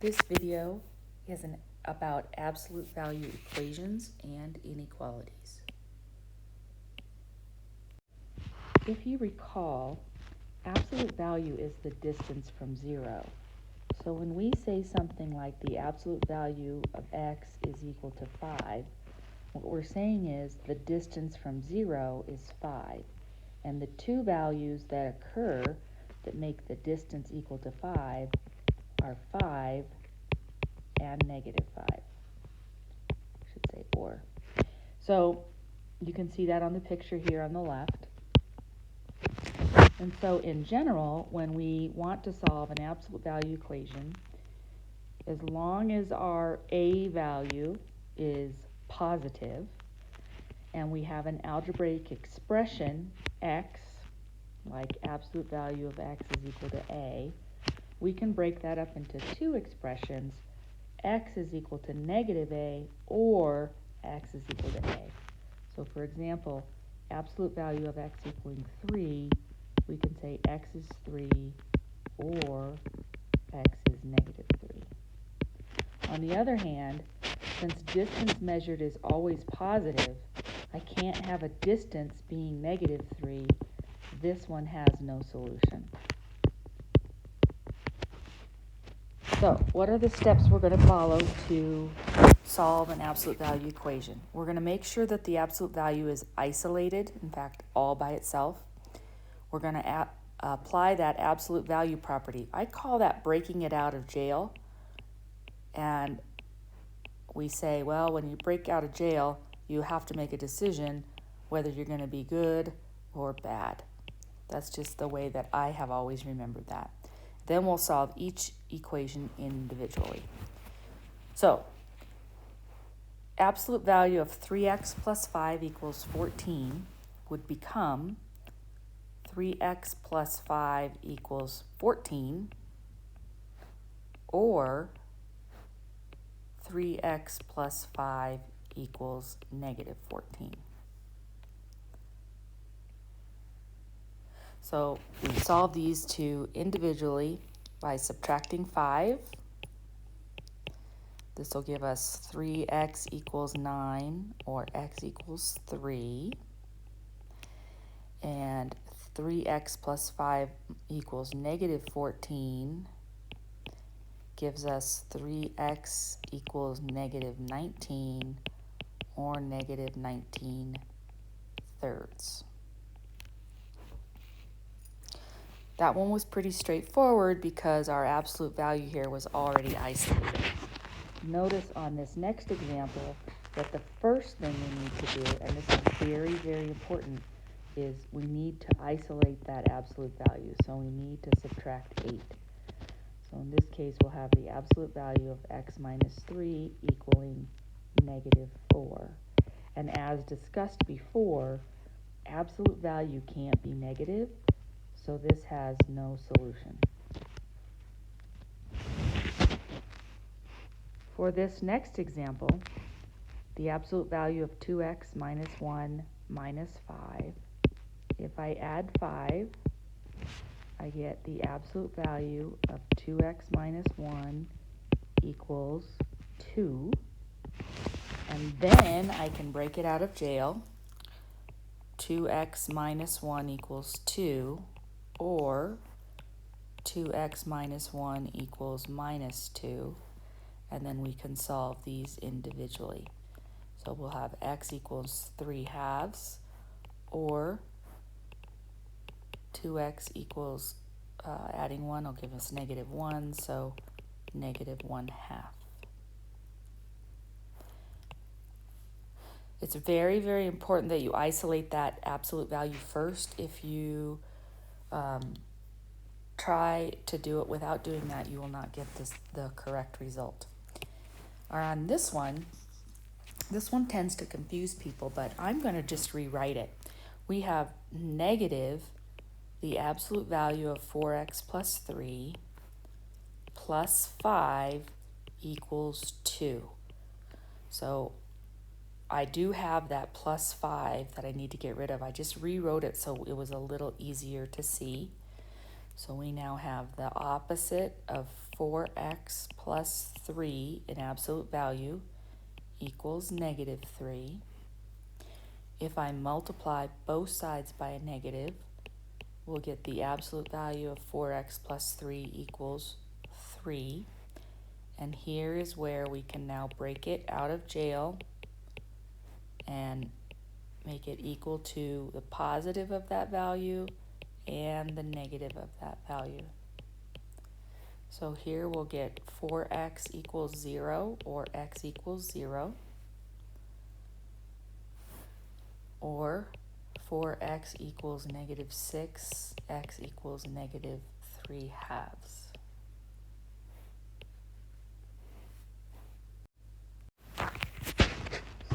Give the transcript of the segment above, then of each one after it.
This video is about absolute value equations and inequalities. If you recall, absolute value is the distance from zero. So when we say something like the absolute value of x is equal to 5, what we're saying is the distance from 0 is 5. And the two values that occur that make the distance equal to 5 are 5 and -5. I should say or. So you can see that on the picture here on the left. And so in general, when we want to solve an absolute value equation, as long as our a value is positive and we have an algebraic expression x, like absolute value of x is equal to a, we can break that up into two expressions, x is equal to -a or x is equal to a. So for example, absolute value of x equaling 3, we can say x is 3 or x is -3. On the other hand, since distance measured is always positive, I can't have a distance being -3. This one has no solution. So, what are the steps we're going to follow to solve an absolute value equation? We're going to make sure that the absolute value is isolated, in fact, all by itself. We're going to apply that absolute value property. I call that breaking it out of jail. And we say, well, when you break out of jail, you have to make a decision whether you're going to be good or bad. That's just the way that I have always remembered that. Then we'll solve each equation individually. So, absolute value of 3x plus 5 equals 14 would become 3x plus 5 equals 14, or 3x plus 5 equals -14. So we solve these two individually by subtracting 5. This will give us 3x equals 9, or x equals 3. And 3x plus 5 equals -14 gives us 3x equals -19, or -19 thirds. That one was pretty straightforward because our absolute value here was already isolated. Notice on this next example that the first thing we need to do, and this is very, very important, is we need to isolate that absolute value. So we need to subtract 8. So in this case, we'll have the absolute value of x minus 3 equaling -4. And as discussed before, absolute value can't be negative, so this has no solution. For this next example, the absolute value of 2x minus 1 minus 5, if I add 5, I get the absolute value of 2x minus 1 equals 2. And then I can break it out of jail. 2x minus 1 equals 2, or 2x minus 1 equals -2. And then we can solve these individually. So we'll have x equals 3/2, or 2x equals, adding 1 will give us -1, so -1/2. It's very, very important that you isolate that absolute value first. If you try to do it without doing that, you will not get the correct result. Or on this one tends to confuse people, but I'm going to just rewrite it. We have negative the absolute value of 4x plus 3 plus 5 equals 2. So I do have that plus 5 that I need to get rid of. I just rewrote it so it was a little easier to see. So we now have the opposite of 4x plus 3 in absolute value equals negative 3. If I multiply both sides by a negative, we'll get the absolute value of 4x plus 3 equals 3. And here is where we can now break it out of jail and make it equal to the positive of that value and the negative of that value. So here we'll get 4x equals 0, or x equals 0, or 4x equals negative 6, x equals negative 3 halves.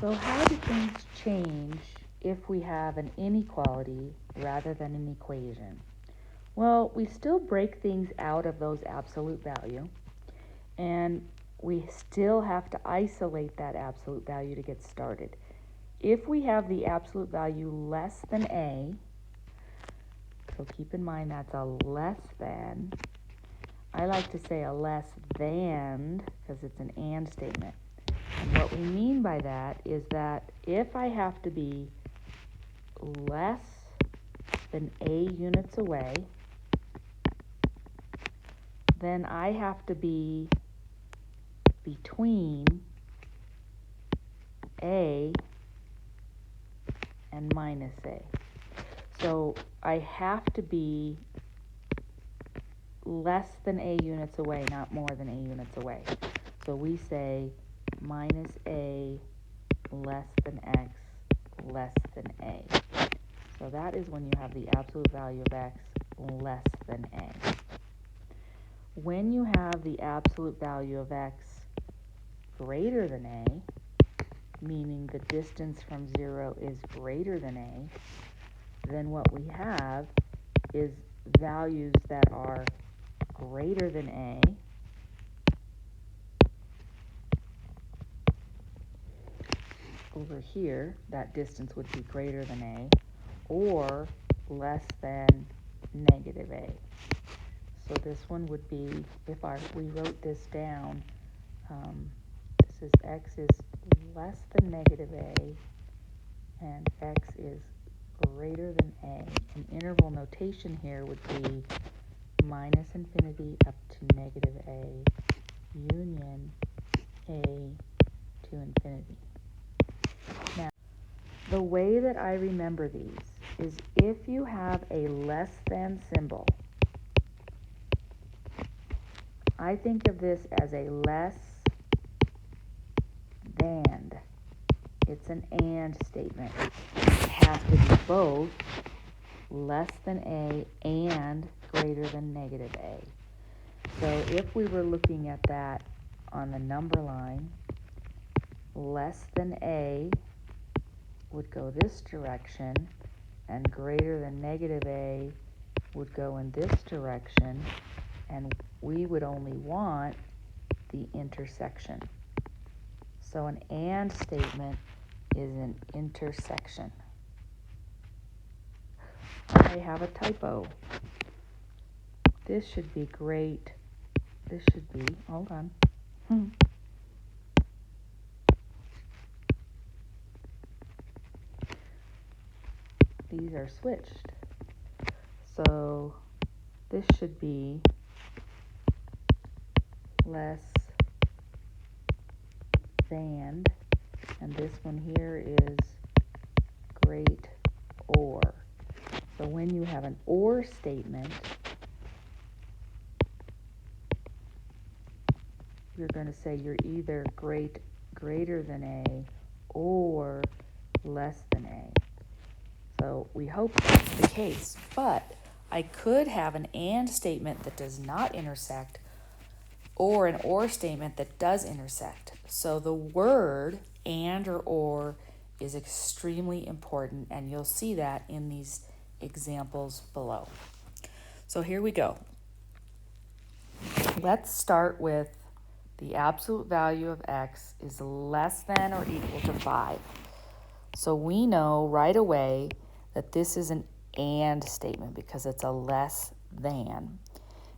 So how do things change if we have an inequality rather than an equation? Well, we still break things out of those absolute value, and we still have to isolate that absolute value to get started. If we have the absolute value less than a, so keep in mind that's a less than. I like to say a less than because it's an and statement. And what we mean by that is that if I have to be less than a units away, then I have to be between a and minus a. So I have to be less than a units away, not more than a units away. So we say minus a less than x less than a. So that is when you have the absolute value of x less than a. When you have the absolute value of x greater than a, meaning the distance from 0 is greater than a, then what we have is values that are greater than a over here, that distance would be greater than a, or less than negative a. So this one would be, if we wrote this down, this is x is less than negative a, and x is greater than a. An interval notation here would be minus infinity up to negative a, union a to infinity. Now, the way that I remember these is if you have a less than symbol, I think of this as a less than. It's an and statement. It has to be both less than a and greater than negative a. So if we were looking at that on the number line, less than a would go this direction, and greater than negative a would go in this direction, and we would only want the intersection. So an and statement is an intersection. I have a typo. This should be great. This should be, hold on. These are switched. So this should be less than, and this one here is great or. So when you have an or statement, you're going to say you're either greater than a or less than a. So we hope that's the case, but I could have an and statement that does not intersect or an or statement that does intersect. So the word and or is extremely important, and you'll see that in these examples below. So here we go. Let's start with the absolute value of x is less than or equal to 5. So we know right away that this is an and statement because it's a less than.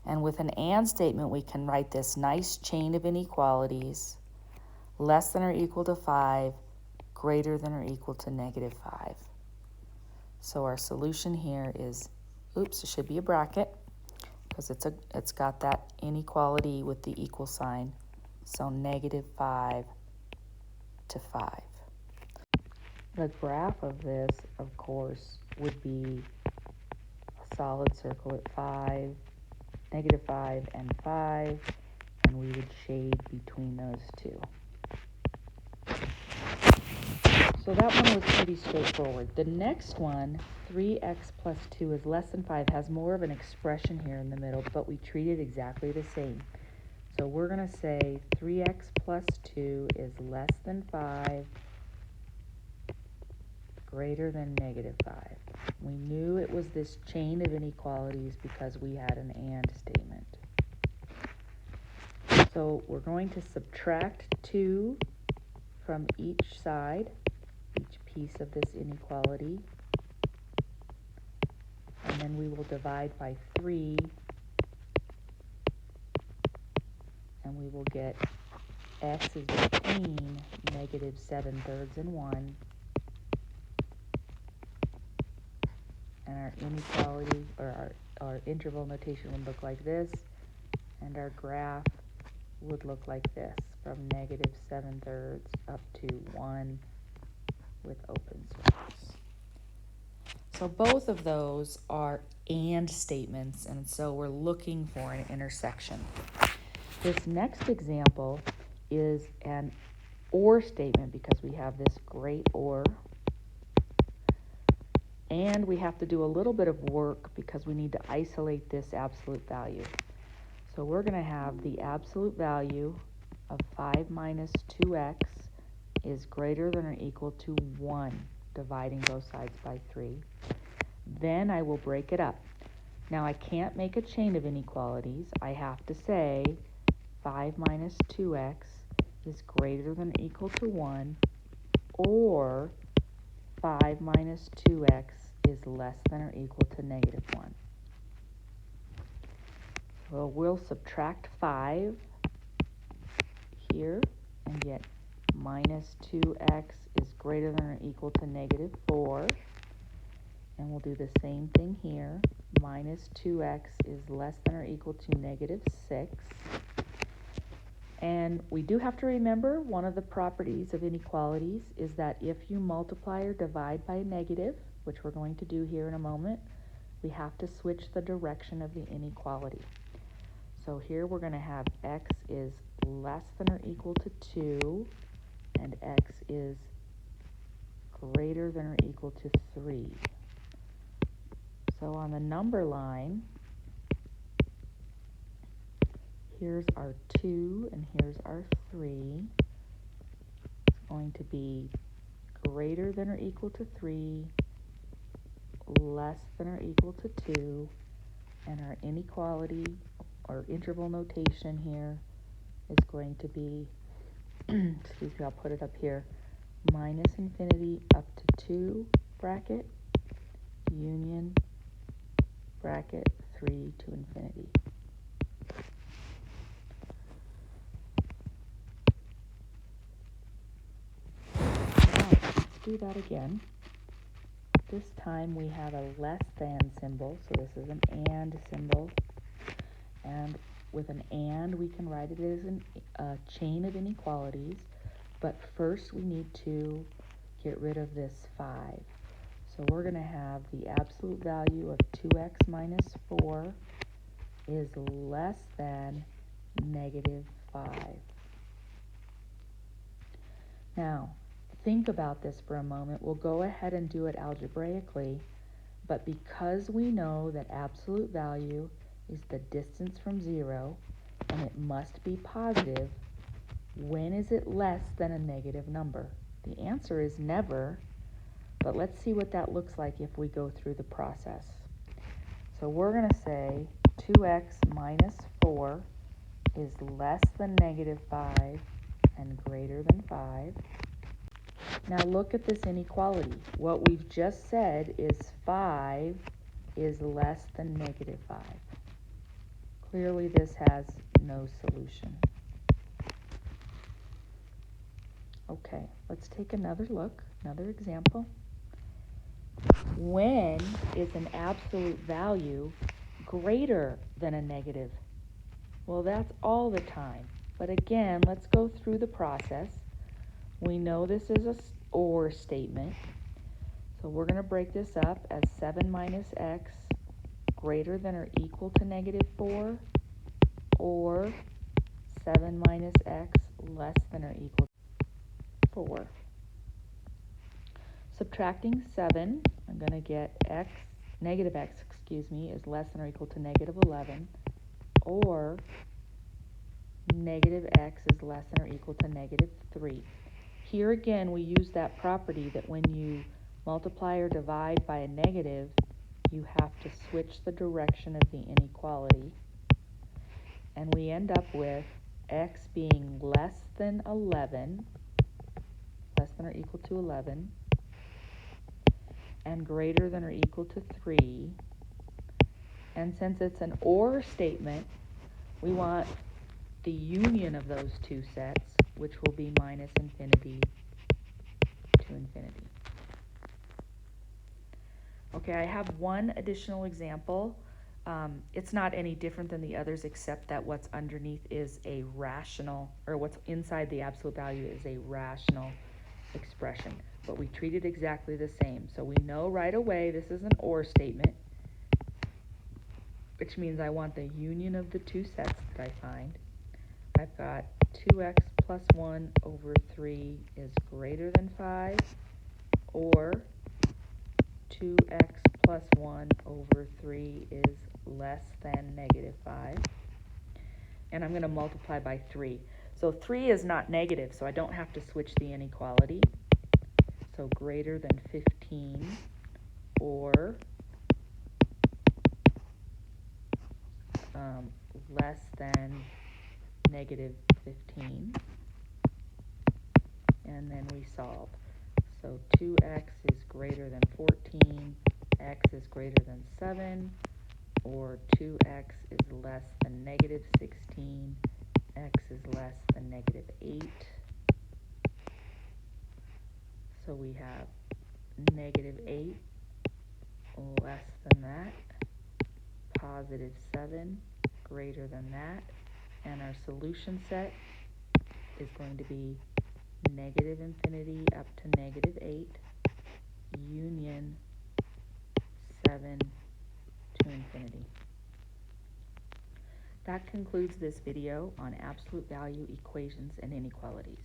And with an and statement, we can write this nice chain of inequalities, less than or equal to 5, greater than or equal to negative 5. So our solution here is, oops, it should be a bracket because it's got that inequality with the equal sign. So negative 5 to 5. The graph of this, of course, would be a solid circle at 5, negative 5 and 5, and we would shade between those two. So that one was pretty straightforward. The next one, 3x plus 2 is less than 5, has more of an expression here in the middle, but we treat it exactly the same. So we're going to say 3x plus 2 is less than 5, greater than negative 5. We knew it was this chain of inequalities because we had an and statement. So we're going to subtract 2 from each side, each piece of this inequality, and then we will divide by 3, and we will get x is between negative 7/3 and 1, and our inequality, or our interval notation would look like this, and our graph would look like this, from negative 7/3 up to 1 with open circles. So both of those are and statements, and so we're looking for an intersection. This next example is an or statement because we have this great or, and we have to do a little bit of work because we need to isolate this absolute value. So we're going to have the absolute value of 5 minus 2x is greater than or equal to 1, dividing both sides by 3. Then I will break it up. Now I can't make a chain of inequalities. I have to say 5 minus 2x is greater than or equal to 1, or 5 minus 2x is less than or equal to negative 1. Well, we'll subtract 5 here and get minus 2x is greater than or equal to negative 4. And we'll do the same thing here. Minus 2x is less than or equal to negative 6. And we do have to remember one of the properties of inequalities is that if you multiply or divide by negative, which we're going to do here in a moment, we have to switch the direction of the inequality. So here we're going to have x is less than or equal to 2, and x is greater than or equal to 3. So on the number line, here's our 2 and here's our 3. It's going to be greater than or equal to 3, less than or equal to 2, and our inequality or interval notation here is going to be, excuse me, I'll put it up here, minus infinity up to 2 bracket, union bracket 3 to infinity. Now, let's do that again. This time we have a less than symbol, so this is an and symbol. And with an and, we can write it as a chain of inequalities. But first we need to get rid of this 5. So we're going to have the absolute value of 2x minus 4 is less than negative 5. Now, think about this for a moment. We'll go ahead and do it algebraically, but because we know that absolute value is the distance from 0, and it must be positive, when is it less than a negative number? The answer is never, but let's see what that looks like if we go through the process. So we're going to say 2x minus 4 is less than negative 5 and greater than 5. Now look at this inequality. What we've just said is 5 is less than negative 5. Clearly this has no solution. Okay, let's take another look, another example. When is an absolute value greater than a negative? Well, that's all the time. But again, let's go through the process. We know this is a OR statement. So we're going to break this up as 7 minus x greater than or equal to negative 4, or 7 minus x less than or equal to 4. Subtracting 7, I'm going to get negative x, is less than or equal to negative 11, or negative x is less than or equal to negative 3. Here again, we use that property that when you multiply or divide by a negative, you have to switch the direction of the inequality. And we end up with x being less than 11, less than or equal to 11, and greater than or equal to 3. And since it's an OR statement, we want the union of those two sets, which will be minus infinity to infinity. Okay, I have one additional example. It's not any different than the others, except that what's underneath is a rational, or what's inside the absolute value is a rational expression. But we treat it exactly the same. So we know right away this is an OR statement, which means I want the union of the two sets that I find. I've got 2x plus 1 over 3 is greater than 5, or 2x plus 1 over 3 is less than negative 5. And I'm going to multiply by 3. So 3 is not negative, so I don't have to switch the inequality. So greater than 15, or less than negative 15. And then we solve. So 2x is greater than 14, x is greater than 7, or 2x is less than negative 16, x is less than negative 8. So we have negative 8 less than that, positive 7 greater than that, and our solution set is going to be negative infinity up to negative 8, union 7 to infinity. That concludes this video on absolute value equations and inequalities.